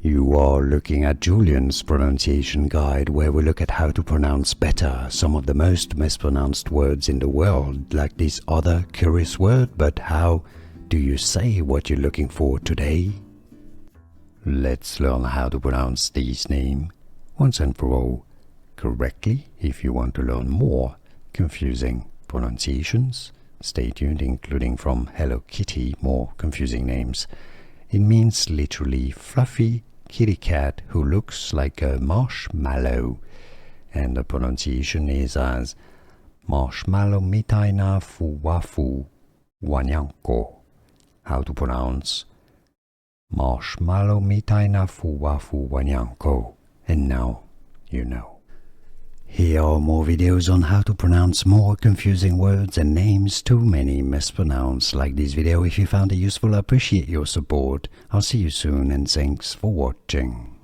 You are looking at Julian's pronunciation guide, where we look at how to pronounce better some of the most mispronounced words in the world, like this other curious word. But how do you say what you're looking for today? Let's learn how to pronounce this name once and for all correctly. If you want to learn more confusing pronunciations, stay tuned, including from Hello Kitty, more confusing names. It means literally fluffy kitty cat who looks like a marshmallow, and the pronunciation is as Marshmallowmitainafuwafuwanyanko. How to pronounce Marshmallowmitainafuwafuwanyanko. And now you know. Here are more videos on how to pronounce more confusing words and names too many mispronounced. Like this video if you found it useful. I appreciate your support. I'll see you soon, and thanks for watching.